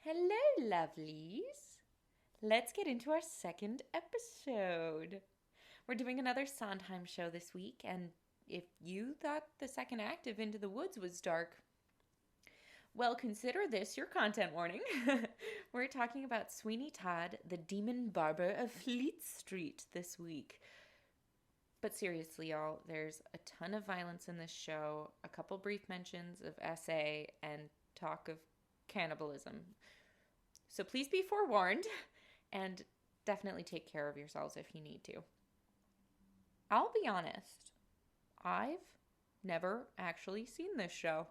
Hello, lovelies. Let's get into our second episode. We're doing another Sondheim show this week, and if you thought the second act of Into the Woods was dark, well, consider this your content warning. We're talking about Sweeney Todd, the demon barber of Fleet Street this week. But seriously, y'all, there's a ton of violence in this show, a couple brief mentions of SA, and talk of cannibalism. So please be forewarned, and definitely take care of yourselves if you need to. I'll be honest, I've never actually seen this show.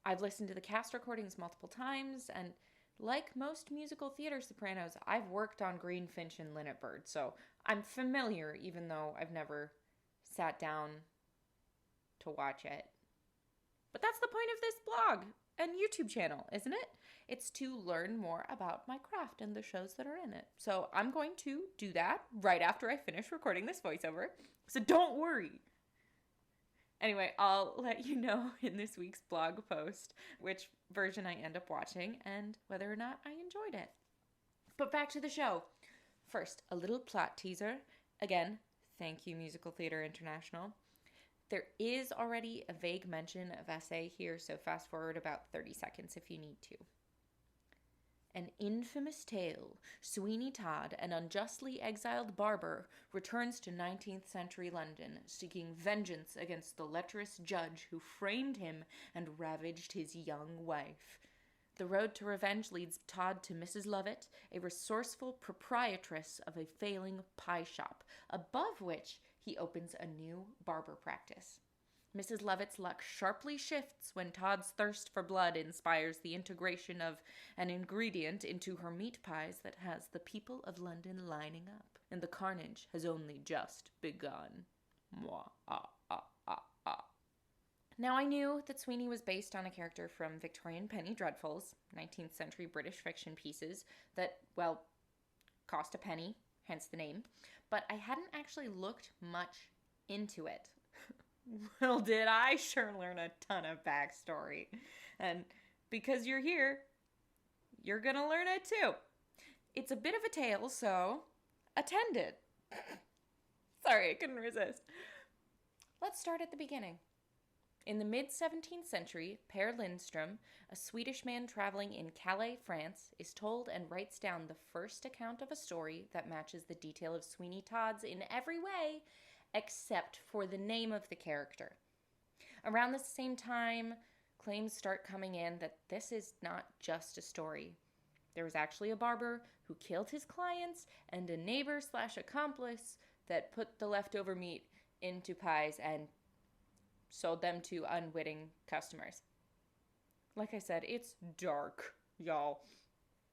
I've listened to the cast recordings multiple times, and like most musical theater sopranos, I've worked on Greenfinch and Linnet Bird, so I'm familiar even though I've never sat down to watch it. But that's the point of this blog and YouTube channel, isn't it? It's to learn more about my craft and the shows that are in it. So I'm going to do that right after I finish recording this voiceover, so don't worry. Anyway, I'll let you know in this week's blog post which version I end up watching and whether or not I enjoyed it. But back to the show. First, a little plot teaser. Again, thank you, Musical Theater International. There is already a vague mention of SA here, so fast forward about 30 seconds if you need to. An infamous tale, Sweeney Todd, an unjustly exiled barber, returns to 19th century London, seeking vengeance against the lecherous judge who framed him and ravaged his young wife. The road to revenge leads Todd to Mrs. Lovett, a resourceful proprietress of a failing pie shop, above which he opens a new barber practice. Mrs. Lovett's luck sharply shifts when Todd's thirst for blood inspires the integration of an ingredient into her meat pies that has the people of London lining up. And the carnage has only just begun. Mwah, ah, ah, ah, ah. Now, I knew that Sweeney was based on a character from Victorian Penny Dreadfuls, 19th century British fiction pieces that, well, cost a penny, hence the name, but I hadn't actually looked much into it. Well, did I sure learn a ton of backstory. And because you're here, you're gonna learn it too. It's a bit of a tale, so attend it. Sorry, I couldn't resist. Let's start at the beginning. In the mid-17th century, Per Lindström, a Swedish man traveling in Calais, France, is told and writes down the first account of a story that matches the detail of Sweeney Todd's in every way, except for the name of the character. Around the same time, claims start coming in that this is not just a story. There was actually a barber who killed his clients and a neighbor/accomplice that put the leftover meat into pies and sold them to unwitting customers. Like I said, it's dark, y'all.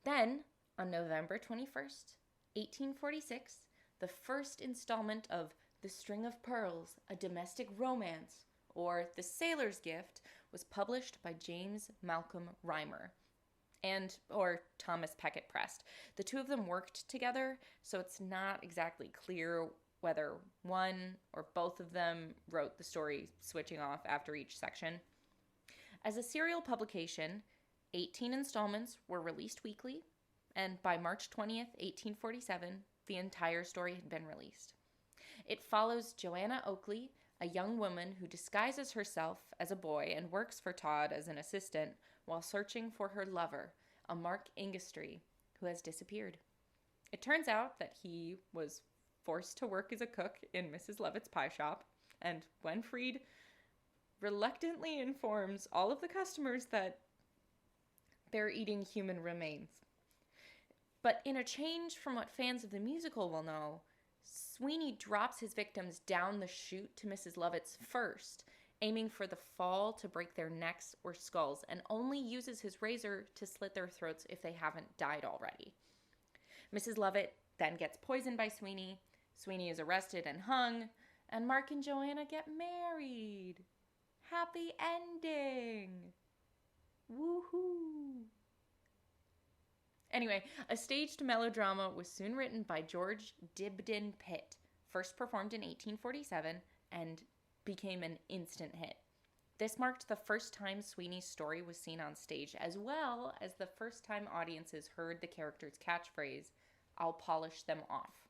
Then, on November 21st, 1846, the first installment of The String of Pearls, A Domestic Romance, or The Sailor's Gift, was published by James Malcolm Rymer or Thomas Peckett Prest. The two of them worked together, so it's not exactly clear whether one or both of them wrote the story switching off after each section. As a serial publication, 18 installments were released weekly, and by March 20th, 1847, the entire story had been released. It follows Joanna Oakley, a young woman who disguises herself as a boy and works for Todd as an assistant while searching for her lover, a Mark Ingestry, who has disappeared. It turns out that he was forced to work as a cook in Mrs. Lovett's pie shop, and when freed, reluctantly informs all of the customers that they're eating human remains. But in a change from what fans of the musical will know, Sweeney drops his victims down the chute to Mrs. Lovett's first, aiming for the fall to break their necks or skulls, and only uses his razor to slit their throats if they haven't died already. Mrs. Lovett then gets poisoned by Sweeney. Sweeney is arrested and hung, and Mark and Joanna get married. Happy ending! Woohoo! Anyway, a staged melodrama was soon written by George Dibdin Pitt, first performed in 1847, and became an instant hit. This marked the first time Sweeney's story was seen on stage, as well as the first time audiences heard the character's catchphrase, "I'll polish them off."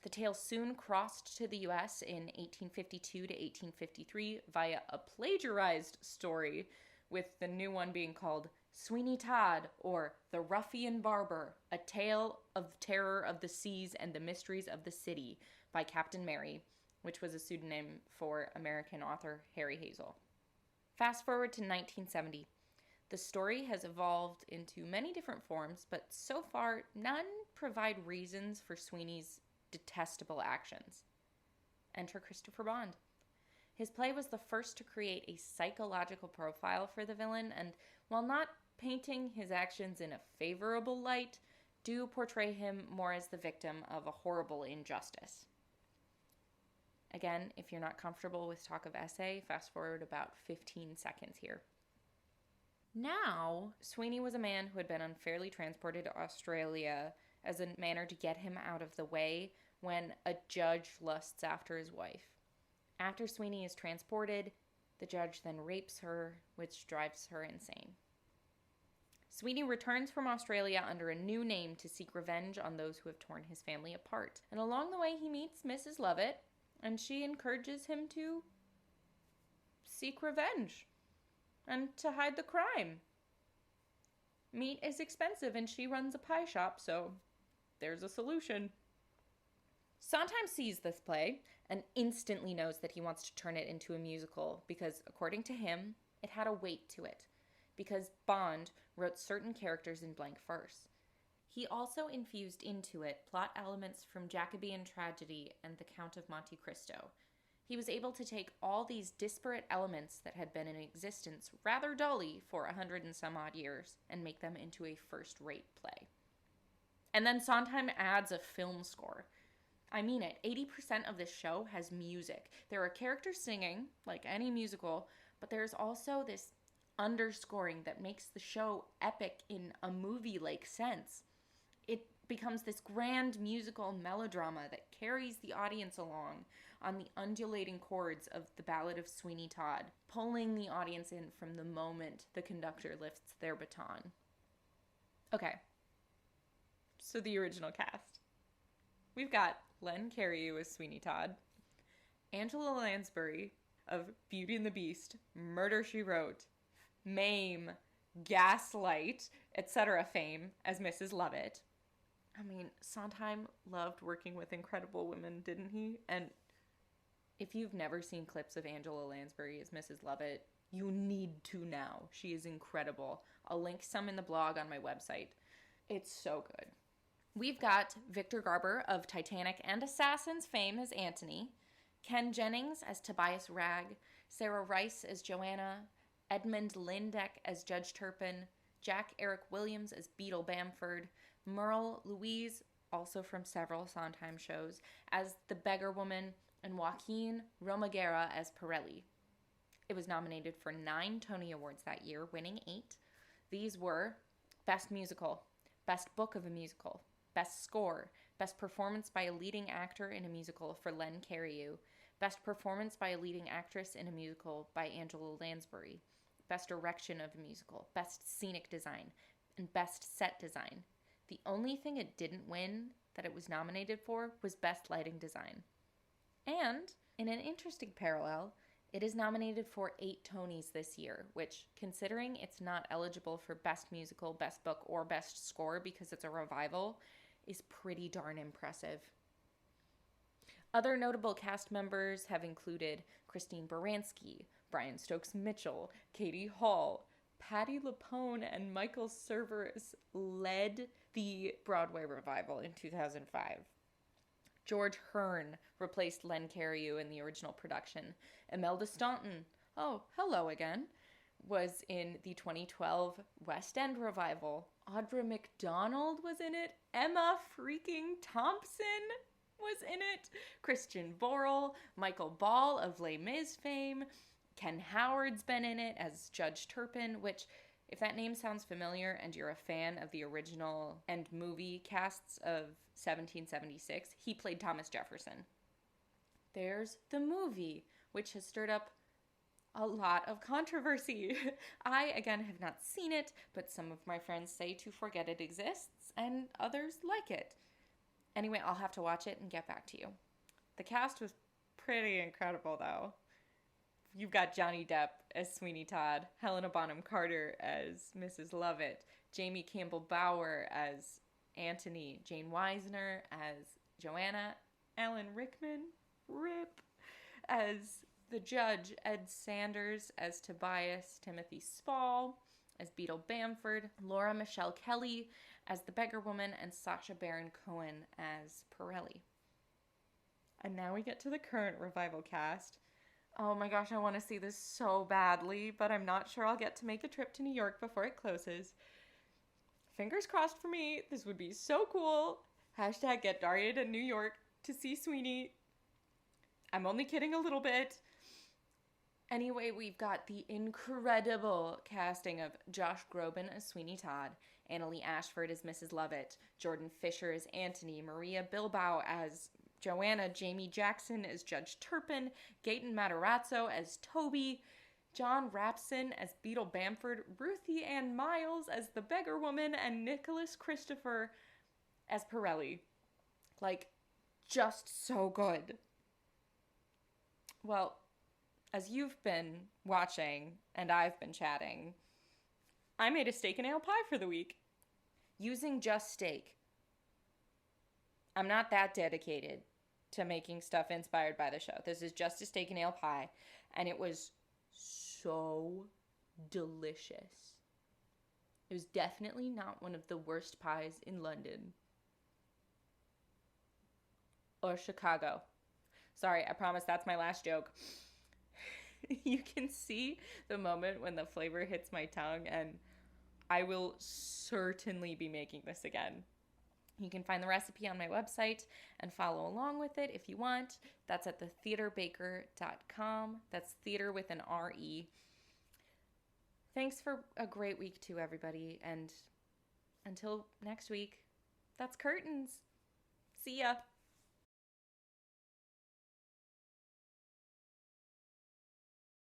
The tale soon crossed to the US in 1852 to 1853 via a plagiarized story, with the new one being called Sweeney Todd, or The Ruffian Barber, A Tale of Terror of the Seas and the Mysteries of the City by Captain Mary, which was a pseudonym for American author Harry Hazel. Fast forward to 1970. The story has evolved into many different forms, but so far, none provide reasons for Sweeney's detestable actions. Enter Christopher Bond. His play was the first to create a psychological profile for the villain, and while not painting his actions in a favorable light, do portray him more as the victim of a horrible injustice. Again, if you're not comfortable with talk of essay, fast forward about 15 seconds here. Now, Sweeney was a man who had been unfairly transported to Australia as a manner to get him out of the way when a judge lusts after his wife. After Sweeney is transported, the judge then rapes her, which drives her insane. Sweeney returns from Australia under a new name to seek revenge on those who have torn his family apart. And along the way, he meets Mrs. Lovett, and she encourages him to seek revenge and to hide the crime. Meat is expensive, and she runs a pie shop, so there's a solution. Sondheim sees this play and instantly knows that he wants to turn it into a musical because, according to him, it had a weight to it, because Bond wrote certain characters in blank verse. He also infused into it plot elements from Jacobean Tragedy and The Count of Monte Cristo. He was able to take all these disparate elements that had been in existence rather dully for 100 and some odd years and make them into a first-rate play. And then Sondheim adds a film score. I mean it, 80% of this show has music. There are characters singing, like any musical, but there's also this underscoring that makes the show epic in a movie-like sense. It becomes this grand musical melodrama that carries the audience along on the undulating chords of the Ballad of Sweeney Todd, pulling the audience in from the moment the conductor lifts their baton. Okay, so the original cast. We've got Len Cariou as Sweeney Todd, Angela Lansbury of Beauty and the Beast, Murder, She Wrote, Mame, Gaslight, etc. fame as Mrs. Lovett. I mean, Sondheim loved working with incredible women, didn't he? And if you've never seen clips of Angela Lansbury as Mrs. Lovett, you need to now. She is incredible. I'll link some in the blog on my website. It's so good. We've got Victor Garber of Titanic and Assassins fame as Antony, Ken Jennings as Tobias Ragg, Sarah Rice as Joanna, Edmund Lindeck as Judge Turpin, Jack Eric Williams as Beetle Bamford, Merle Louise, also from several Sondheim shows, as the Beggar Woman, and Joaquin Romaguera as Pirelli. It was nominated for 9 Tony Awards that year, winning 8. These were Best Musical, Best Book of a Musical, Best Score, Best Performance by a Leading Actor in a Musical for Len Cariou, Best Performance by a Leading Actress in a Musical by Angela Lansbury, Best Direction of a Musical, Best Scenic Design, and Best Set Design. The only thing it didn't win that it was nominated for was Best Lighting Design. And, in an interesting parallel, it is nominated for 8 Tonys this year, which, considering it's not eligible for Best Musical, Best Book, or Best Score because it's a revival, is pretty darn impressive. Other notable cast members have included Christine Baranski, Brian Stokes Mitchell, Katie Hall, Patti LuPone, and Michael Cerveris led the Broadway revival in 2005. George Hearn replaced Len Cariou in the original production. Imelda Staunton, oh, hello again, was in the 2012 West End revival. Audra McDonald was in it. Emma freaking Thompson was in it. Christian Borle, Michael Ball of Les Mis fame. Ken Howard's been in it as Judge Turpin, which, if that name sounds familiar and you're a fan of the original and movie casts of 1776, he played Thomas Jefferson. There's the movie, which has stirred up a lot of controversy. I, again, have not seen it, but some of my friends say to forget it exists, and others like it. Anyway, I'll have to watch it and get back to you. The cast was pretty incredible, though. You've got Johnny Depp as Sweeney Todd, Helena Bonham Carter as Mrs. Lovett, Jamie Campbell Bower as Antony, Jane Weisner as Joanna, Alan Rickman, RIP, as the judge, Ed Sanders as Tobias, Timothy Spall as Beetle Bamford, Laura Michelle Kelly as the beggar woman, and Sacha Baron Cohen as Pirelli. And now we get to the current revival cast. Oh my gosh, I want to see this so badly, but I'm not sure I'll get to make a trip to New York before it closes. Fingers crossed for me. This would be so cool. Hashtag get Daria to New York to see Sweeney. I'm only kidding a little bit. Anyway, we've got the incredible casting of Josh Groban as Sweeney Todd, Annalee Ashford as Mrs. Lovett, Jordan Fisher as Antony, Maria Bilbao as Joanna, Jamie Jackson as Judge Turpin, Gaten Matarazzo as Toby, John Rapson as Beetle Bamford, Ruthie Ann Miles as the beggar woman, and Nicholas Christopher as Pirelli. Like, just so good. Well, as you've been watching and I've been chatting, I made a steak and ale pie for the week using just steak. I'm not that dedicated to making stuff inspired by the show. This is just a steak and ale pie, and it was so delicious. It was definitely not one of the worst pies in London or Chicago. Sorry, I promise that's my last joke. You can see the moment when the flavor hits my tongue, and I will certainly be making this again. You can find the recipe on my website and follow along with it if you want. That's at thetheaterbaker.com. That's theater with an R-E. Thanks for a great week too, everybody. And until next week, that's curtains. See ya.